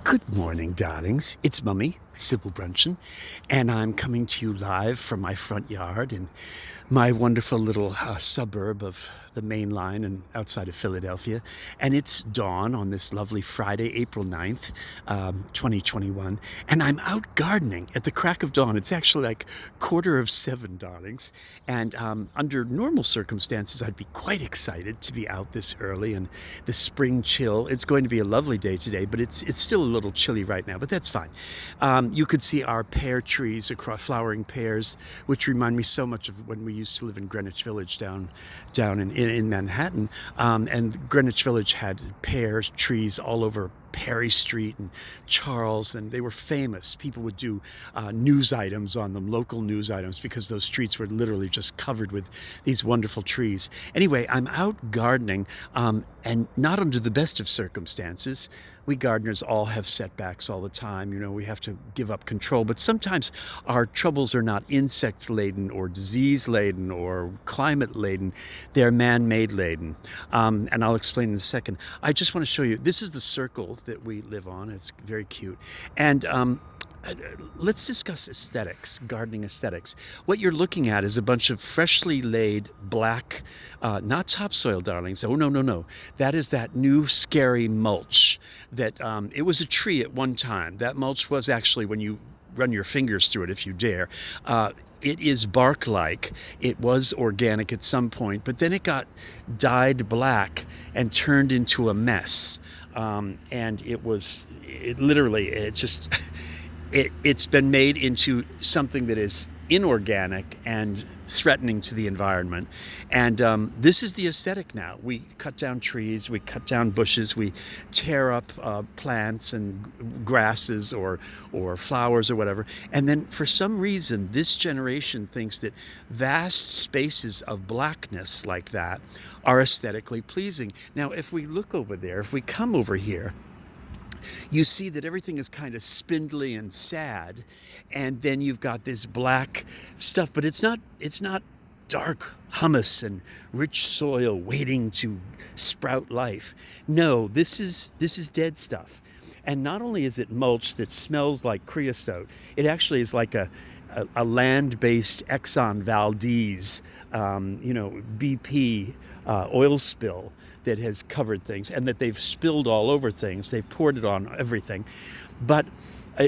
Good morning, darlings. It's Mummy, Sybil Bruncheon, and I'm coming to you live from my front yard in my wonderful little suburb of the main line and outside of Philadelphia. And it's dawn on this lovely Friday, April 9th, 2021. And I'm out gardening at the crack of dawn. It's actually like 6:45, darlings. And under normal circumstances, I'd be quite excited to be out this early and the spring chill. It's going to be a lovely day today, but it's still a little chilly right now, but that's fine. You could see our pear trees across flowering pears, which remind me so much of when we used to live in Greenwich Village down in Manhattan. And Greenwich Village had pear trees all over Perry Street and Charles, and they were famous. People would do news items on them, local news items, because those streets were literally just covered with these wonderful trees. Anyway, I'm out gardening, and not under the best of circumstances. We gardeners all have setbacks all the time. You know, we have to give up control, but sometimes our troubles are not insect-laden or disease-laden or climate-laden. They're man-made laden, and I'll explain in a second. I just want to show you, this is the circle that we live on. It's very cute. And let's discuss aesthetics, gardening aesthetics. What you're looking at is a bunch of freshly laid black, not topsoil, darlings. Oh, no. That is that new scary mulch that it was a tree at one time. That mulch was actually, when you run your fingers through it, if you dare, it is bark-like. It was organic at some point, but then it got dyed black and turned into a mess. And it's been made into something that is inorganic and threatening to the environment. And this is the aesthetic now. We cut down trees, we cut down bushes, we tear up plants and grasses or flowers or whatever. And then for some reason, this generation thinks that vast spaces of blackness like that are aesthetically pleasing. Now, if we look over there, if we come over here, you see that everything is kind of spindly and sad, and then you've got this black stuff, but it's not dark humus and rich soil waiting to sprout life. No, this is dead stuff. And not only is it mulch that smells like creosote, it actually is like a land-based Exxon Valdez, BP oil spill that has covered things, and that they've spilled all over things. They've poured it on everything. But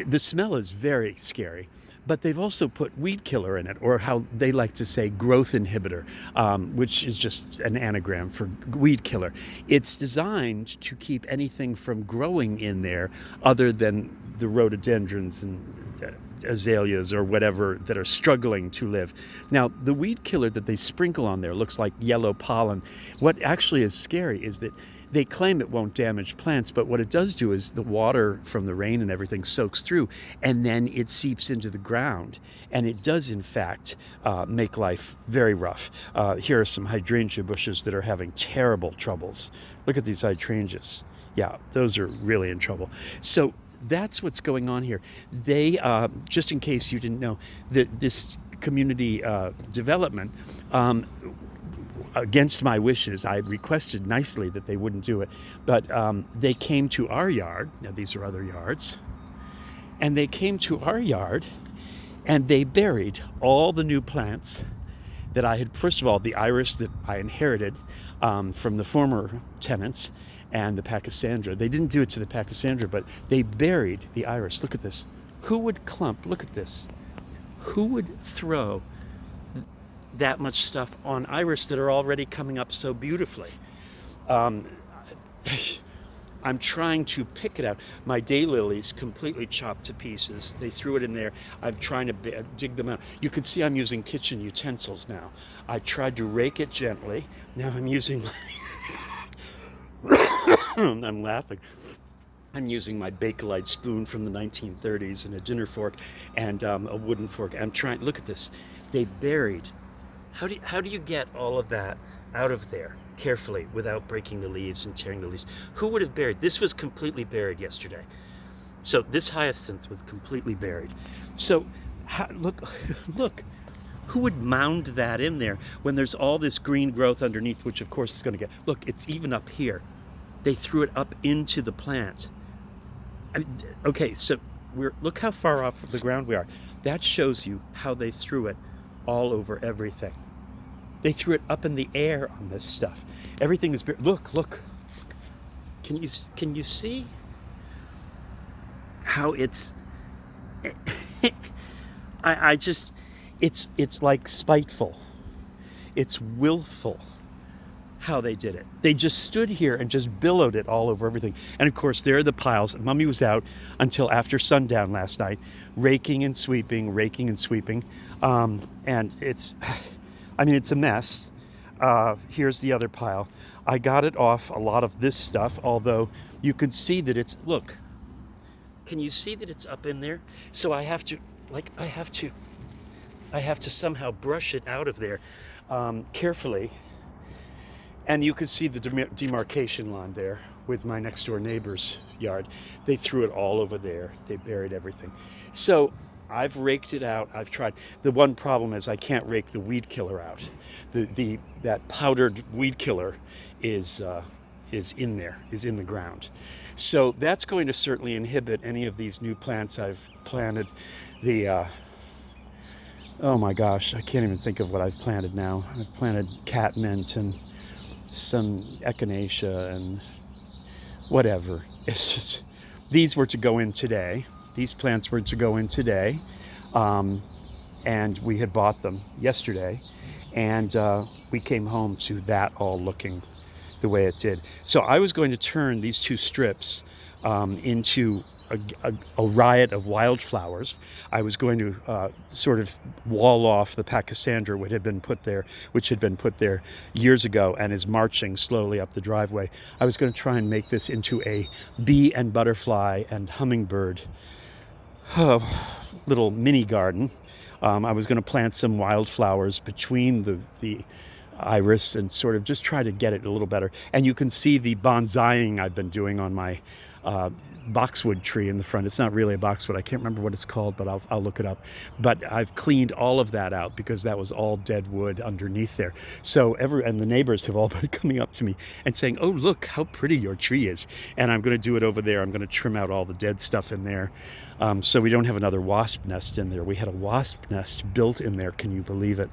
the smell is very scary. But they've also put weed killer in it, or how they like to say growth inhibitor, which is just an anagram for weed killer. It's designed to keep anything from growing in there other than the rhododendrons and azaleas or whatever that are struggling to live. Now, the weed killer that they sprinkle on there looks like yellow pollen. What actually is scary is that they claim it won't damage plants, but what it does do is the water from the rain and everything soaks through, and then it seeps into the ground, and it does, in fact, make life very rough. Here are some hydrangea bushes that are having terrible troubles. Look at these hydrangeas. Yeah, those are really in trouble. So that's what's going on here. They, just in case you didn't know, this community development, against my wishes, I requested nicely that they wouldn't do it, but they came to our yard. Now, these are other yards. And they came to our yard, and they buried all the new plants that I had, first of all, the iris that I inherited from the former tenants, and the pachysandra. They didn't do it to the pachysandra, but they buried the iris. Look at this. Who would clump? Look at this. Who would throw that much stuff on iris that are already coming up so beautifully? I'm trying to pick it out. My daylilies completely chopped to pieces. They threw it in there. I'm trying to dig them out. You can see I'm using kitchen utensils now. I tried to rake it gently. Now I'm using my I'm laughing. I'm using my Bakelite spoon from the 1930s and a dinner fork and a wooden fork. I'm trying, look at this. They buried. How do you get all of that out of there carefully without breaking the leaves and tearing the leaves? Who would have buried? This was completely buried yesterday. So this hyacinth was completely buried. So look, who would mound that in there when there's all this green growth underneath, which of course is going to get, look, it's even up here. They threw it up into the plant. I, okay, so look how far off the ground we are. That shows you how they threw it all over everything. They threw it up in the air on this stuff. Everything is look. Can you see how it's I just it's like spiteful. It's willful how they did it. They just stood here and just billowed it all over everything. And of course, there are the piles. Mummy was out until after sundown last night, raking and sweeping, raking and sweeping. And it's a mess. Here's the other pile. I got it off a lot of this stuff, although you can see that look, can you see that it's up in there? So I have to somehow brush it out of there carefully. And you can see the demarcation line there with my next door neighbor's yard. They threw it all over there. They buried everything. So I've raked it out. I've tried. The one problem is I can't rake the weed killer out. That powdered weed killer is in there, is in the ground. So that's going to certainly inhibit any of these new plants I've planted. Oh my gosh, I can't even think of what I've planted now. I've planted catmint and some echinacea and whatever. It's just, these were to go in today. These plants were to go in today. And we had bought them yesterday. And we came home to that all looking the way it did. So I was going to turn these two strips into a riot of wildflowers. I was going to sort of wall off the Pachysandra which had been put there years ago and is marching slowly up the driveway. I was going to try and make this into a bee and butterfly and hummingbird little mini garden. I was going to plant some wildflowers between the iris and sort of just try to get it a little better. And you can see the bonsaiing I've been doing on my boxwood tree in the front. It's not really a boxwood. I can't remember what it's called, but I'll look it up. But I've cleaned all of that out because that was all dead wood underneath there. So and the neighbors have all been coming up to me and saying, "Oh, look how pretty your tree is." And I'm going to do it over there. I'm going to trim out all the dead stuff in there. So we don't have another wasp nest in there. We had a wasp nest built in there. Can you believe it?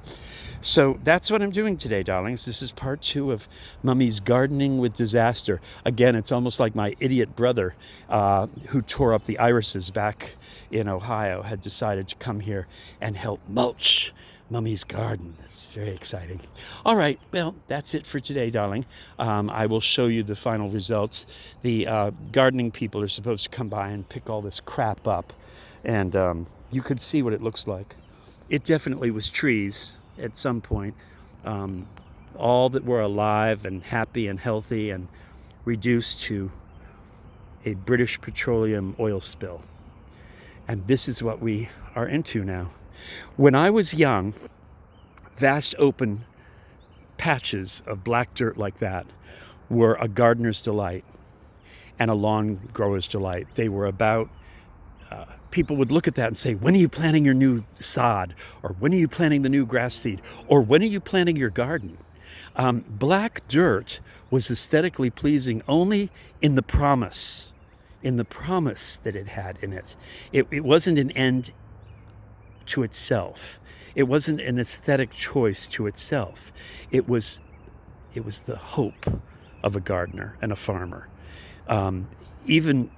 So that's what I'm doing today, darlings. This is part 2 of Mummy's gardening with disaster. Again, it's almost like my idiot brother who tore up the irises back in Ohio had decided to come here and help mulch Mummy's garden. It's very exciting. All right, well, that's it for today, darling. I will show you the final results. The gardening people are supposed to come by and pick all this crap up, and you could see what it looks like. It definitely was trees at some point, all that were alive and happy and healthy, and reduced to a British petroleum oil spill. And this is what we are into now. When I was young, vast open patches of black dirt like that were a gardener's delight and a lawn grower's delight. They were about people would look at that and say, "When are you planting your new sod?" Or "When are you planting the new grass seed?" Or "When are you planting your garden?" Black dirt was aesthetically pleasing only in the promise that it had in it. It wasn't an end to itself. It wasn't an aesthetic choice to itself. It was the hope of a gardener and a farmer. Even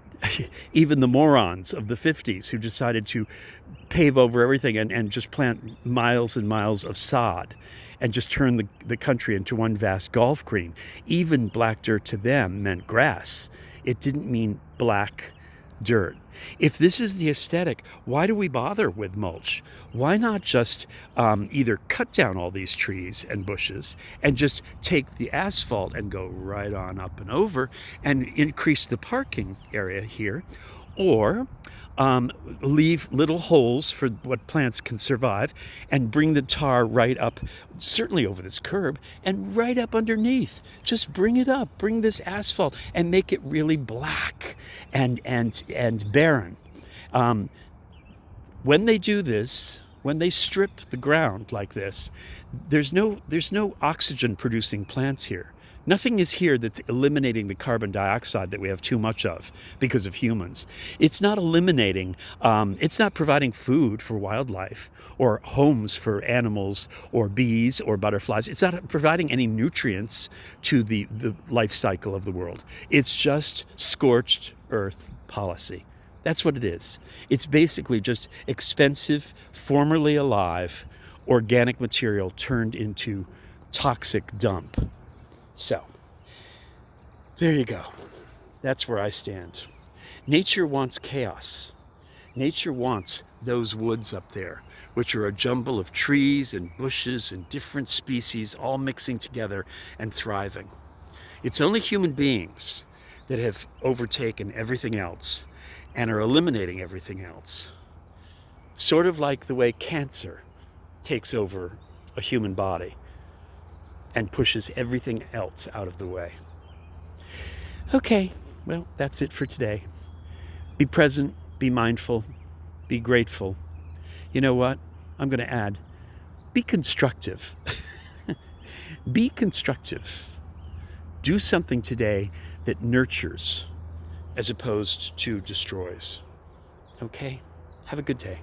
the morons of the 50s who decided to pave over everything and just plant miles and miles of sod and just turn the country into one vast golf green. Even black dirt to them meant grass. It didn't mean black dirt. If this is the aesthetic, why do we bother with mulch? Why not just either cut down all these trees and bushes and just take the asphalt and go right on up and over and increase the parking area here, or leave little holes for what plants can survive and bring the tar right up, certainly over this curb, and right up underneath. Just bring it up, bring this asphalt and make it really black and barren. When they do this, when they strip the ground like this, there's no oxygen producing plants here. Nothing is here that's eliminating the carbon dioxide that we have too much of because of humans. It's not eliminating, it's not providing food for wildlife or homes for animals or bees or butterflies. It's not providing any nutrients to the life cycle of the world. It's just scorched earth policy. That's what it is. It's basically just expensive, formerly alive, organic material turned into toxic dump. So, there you go. That's where I stand. Nature wants chaos. Nature wants those woods up there, which are a jumble of trees and bushes and different species all mixing together and thriving. It's only human beings that have overtaken everything else and are eliminating everything else. Sort of like the way cancer takes over a human body and pushes everything else out of the way. Okay, well, that's it for today. Be present, be mindful, be grateful. You know what? I'm going to add, be constructive. Be constructive. Do something today that nurtures as opposed to destroys. Okay? Have a good day.